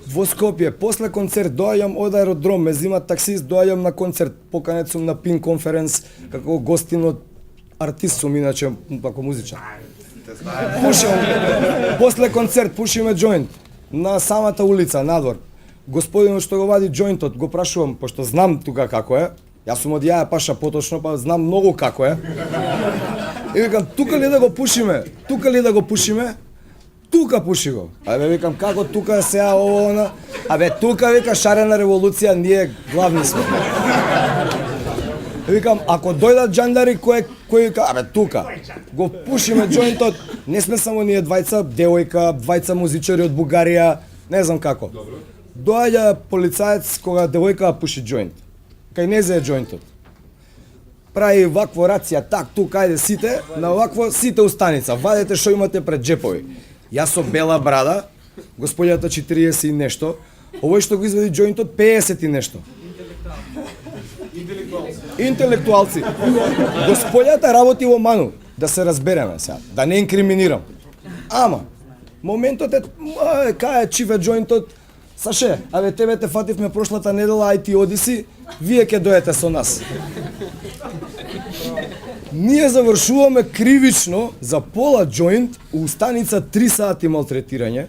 во Скопје, после концерт доаѓам од аеродром, ме зима таксист, доаѓам на концерт, поканет сум на Пин конференс како гостин од артист сум иначе како музичар. Пушим, после концерт пушиме џоинт на самата улица надвор. Господинот што го вади џоинтот го прашувам пошто знам тука како е. Јас сум од Јаја Паша поточно, па знам многу како е. И викам, тука ли да го пушиме? Тука ли да го пушиме? Тука пуши го. Абе викам, како тука е сега ово она? Абе тука вика шарена револуција, ние главни сме. Викам, ако дојдат џандари кој вика, абе тука. Го пушиме џоинтот. Не сме само ние двајца, девојка, двајца музичари од Бугарија, не знам како. Доаѓа полицаец кога девојка пуши џоинт. Кај не зе џоинтот. Прави вакво рација, так, тука, ајде сите, на вакво сите устаница, вадете што имате пред џепови. Јас со бела брада, господјата 40 и нешто, овој што го извади џоинтот 50 и нешто. Интелектуалци. Господјата работи во Ману, да се разбереме сега, да не инкриминирам. Ама, моментот е, кај е чиве џоинтот, Саше, абе тебе те фативме прошлата недела, ај ти оди си, вие ќе дојдете со нас. Ние завршуваме кривично за пола џоинт у станица 3 сати малтретирање,